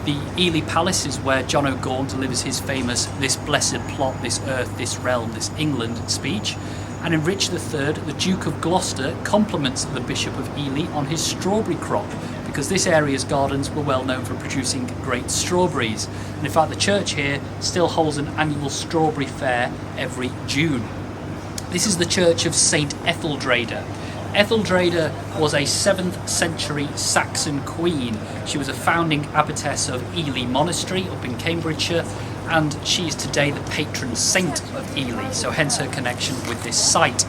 the Ely Palace is where John O'Gaunt delivers his famous "This blessed plot, this earth, this realm, this England" speech. And in Richard III, the Duke of Gloucester compliments the Bishop of Ely on his strawberry crop, because this area's gardens were well known for producing great strawberries. And in fact, the church here still holds an annual strawberry fair every June. This is the church of St. Etheldreda. Etheldreda was a 7th century Saxon queen. She was a founding abbotess of Ely Monastery up in Cambridgeshire, and she is today the patron saint of Ely, so hence her connection with this site.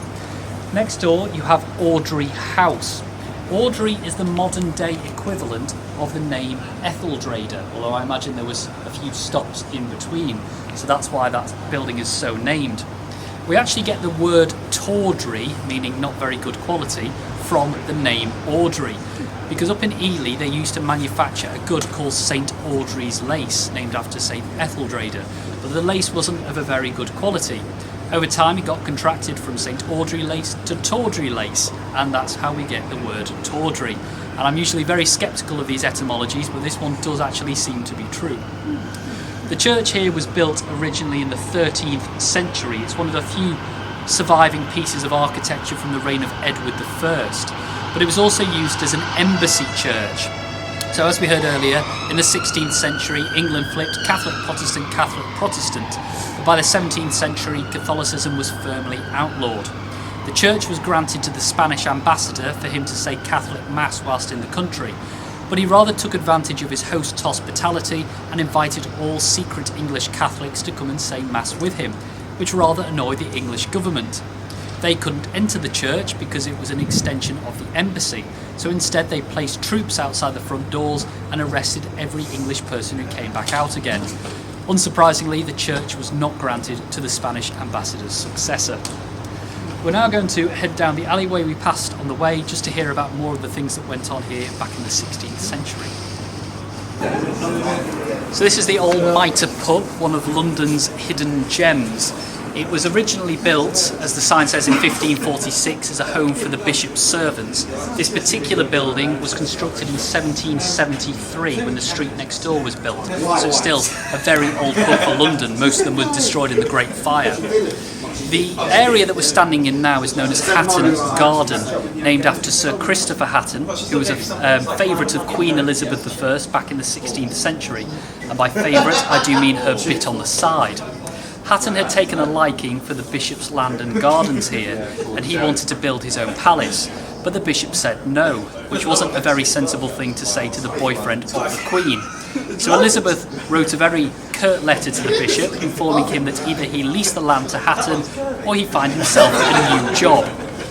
Next door you have Audrey House. Audrey is the modern day equivalent of the name Etheldreda, although I imagine there was a few stops in between, so that's why that building is so named. We actually get the word tawdry, meaning not very good quality, from the name Audrey, because up in Ely they used to manufacture a good called St. Audrey's lace, named after St. Etheldreda, but the lace wasn't of a very good quality. Over time it got contracted from St. Audrey lace to tawdry lace, and that's how we get the word tawdry. And I'm usually very sceptical of these etymologies, but this one does actually seem to be true. The church here was built originally in the 13th century. It's one of the few surviving pieces of architecture from the reign of Edward I, but it was also used as an embassy church. So as we heard earlier, in the 16th century England flipped Catholic Protestant, Catholic Protestant, but by the 17th century Catholicism was firmly outlawed. The church was granted to the Spanish ambassador for him to say Catholic Mass whilst in the country, but he rather took advantage of his host's hospitality and invited all secret English Catholics to come and say Mass with him, which rather annoyed the English government. They couldn't enter the church because it was an extension of the embassy, so instead they placed troops outside the front doors and arrested every English person who came back out again. Unsurprisingly, the church was not granted to the Spanish ambassador's successor. We're now going to head down the alleyway we passed on the way just to hear about more of the things that went on here back in the 16th century. So this is the Old Mitre pub, one of London's hidden gems. It was originally built, as the sign says, in 1546 as a home for the bishop's servants. This particular building was constructed in 1773 when the street next door was built, so it's still a very old pub for London. Most of them were destroyed in the Great Fire. The area that we're standing in now is known as Hatton Garden, named after Sir Christopher Hatton, who was a favourite of Queen Elizabeth I back in the 16th century. And by favourite, I do mean her bit on the side. Hatton had taken a liking for the bishop's land and gardens here, and he wanted to build his own palace. but the bishop said no, which wasn't a very sensible thing to say to the boyfriend of the Queen. So Elizabeth wrote a very curt letter to the bishop informing him that either he lease the land to Hatton or he find himself a new job.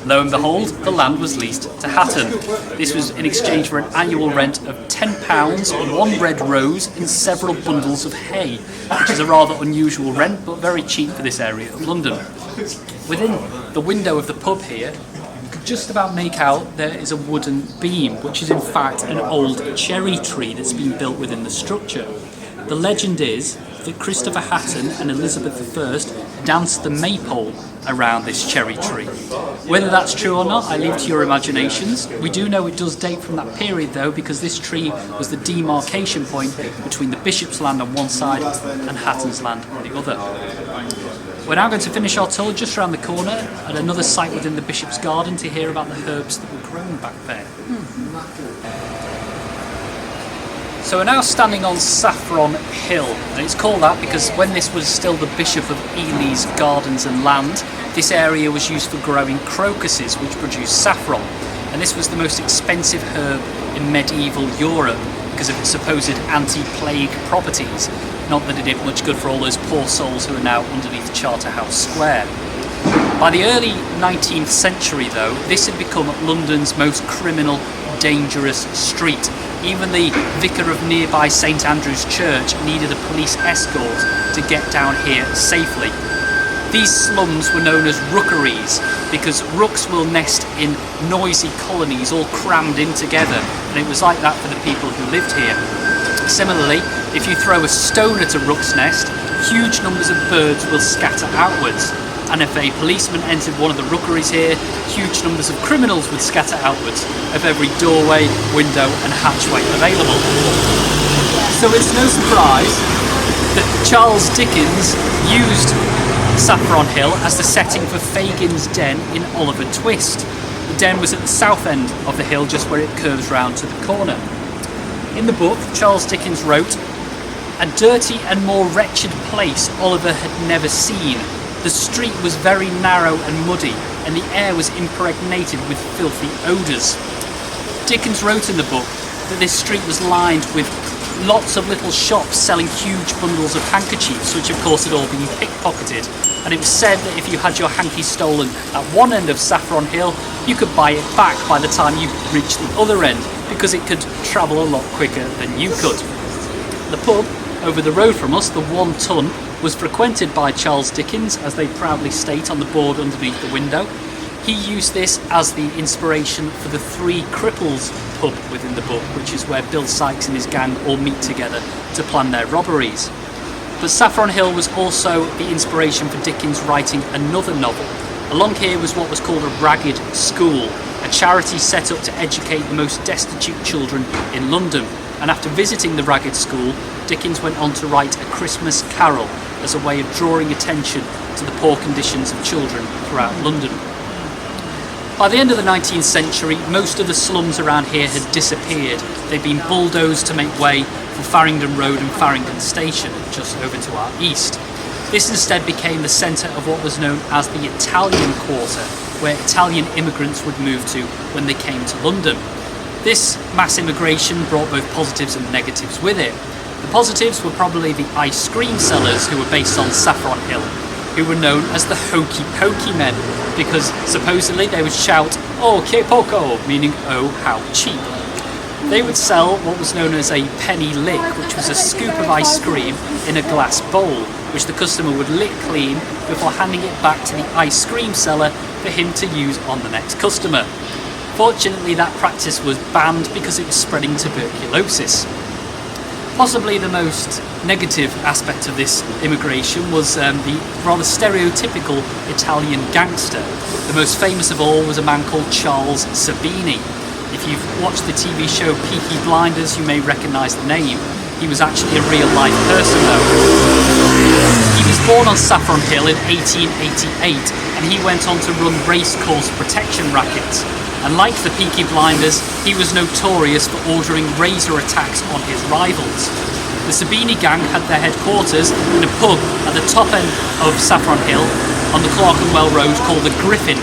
Lo and behold, the land was leased to Hatton. This was in exchange for an annual rent of £10, one red rose and several bundles of hay, which is a rather unusual rent but very cheap for this area of London. Within the window of the pub here, you could just about make out there is a wooden beam, which is in fact an old cherry tree that's been built within the structure. The legend is that Christopher Hatton and Elizabeth I danced the maypole around this cherry tree. Whether that's true or not, I leave to your imaginations. We do know it does date from that period though, because this tree was the demarcation point between the bishop's land on one side and Hatton's land on the other. We're now going to finish our tour just around the corner at another site within the bishop's garden to hear about the herbs that were grown back there. So we're now standing on Saffron Hill, and it's called that because when this was still the Bishop of Ely's gardens and land, this area was used for growing crocuses, which produced saffron, and this was the most expensive herb in medieval Europe because of its supposed anti-plague properties, not that it did much good for all those poor souls who are now underneath Charterhouse Square. By the early 19th century though, this had become London's most criminal, dangerous street. Even the vicar of nearby St Andrew's Church needed a police escort to get down here safely. These slums were known as rookeries because rooks will nest in noisy colonies all crammed in together, and it was like that for the people who lived here. Similarly, if you throw a stone at a rook's nest, huge numbers of birds will scatter outwards. And if a policeman entered one of the rookeries here, huge numbers of criminals would scatter outwards of every doorway, window and hatchway available. So it's no surprise that Charles Dickens used Saffron Hill as the setting for Fagin's den in Oliver Twist. The den was at the south end of the hill, just where it curves round to the corner. In the book, Charles Dickens wrote, "A dirty and more wretched place Oliver had never seen. The street was very narrow and muddy, and the air was impregnated with filthy odours." Dickens wrote in the book that this street was lined with lots of little shops selling huge bundles of handkerchiefs, which of course had all been pickpocketed, and it was said that if you had your hanky stolen at one end of Saffron Hill, you could buy it back by the time you reached the other end, because it could travel a lot quicker than you could. The pub over the road from us, the One Ton, was frequented by Charles Dickens, as they proudly state on the board underneath the window. He used this as the inspiration for the Three Cripples pub within the book, which is where Bill Sikes and his gang all meet together to plan their robberies. But Saffron Hill was also the inspiration for Dickens writing another novel. Along here was what was called a ragged school, a charity set up to educate the most destitute children in London. And after visiting the ragged school, Dickens went on to write A Christmas Carol as a way of drawing attention to the poor conditions of children throughout London. By the end of the 19th century, most of the slums around here had disappeared. They'd been bulldozed to make way for Farringdon Road and Farringdon Station, just over to our east. This instead became the centre of what was known as the Italian Quarter, where Italian immigrants would move to when they came to London. This mass immigration brought both positives and negatives with it. The positives were probably the ice cream sellers who were based on Saffron Hill, who were known as the Hokey Pokey men, because supposedly they would shout, "Oh, che poco," meaning, "Oh, how cheap." They would sell what was known as a penny lick, which was a scoop of ice cream in a glass bowl, which the customer would lick clean before handing it back to the ice cream seller for him to use on the next customer. Fortunately, that practice was banned because it was spreading tuberculosis. Possibly the most negative aspect of this immigration was the rather stereotypical Italian gangster. The most famous of all was a man called Charles Sabini. If you've watched the TV show Peaky Blinders, you may recognise the name. He was actually a real-life person though. He was born on Saffron Hill in 1888, and he went on to run racecourse protection rackets. And like the Peaky Blinders, he was notorious for ordering razor attacks on his rivals. The Sabini gang had their headquarters in a pub at the top end of Saffron Hill on the Clerkenwell Road called the Griffin.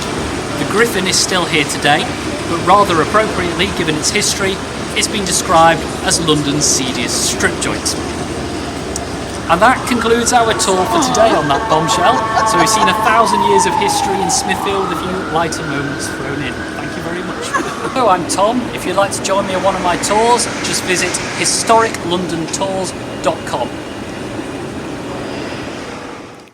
The Griffin is still here today, but rather appropriately given its history, it's been described as London's seediest strip joint. And that concludes our tour for today on that bombshell. So we've seen 1,000 years of history in Smithfield, a few lighter moments thrown in. Thank you very much. So I'm Tom. If you'd like to join me on one of my tours, just visit historiclondontours.com.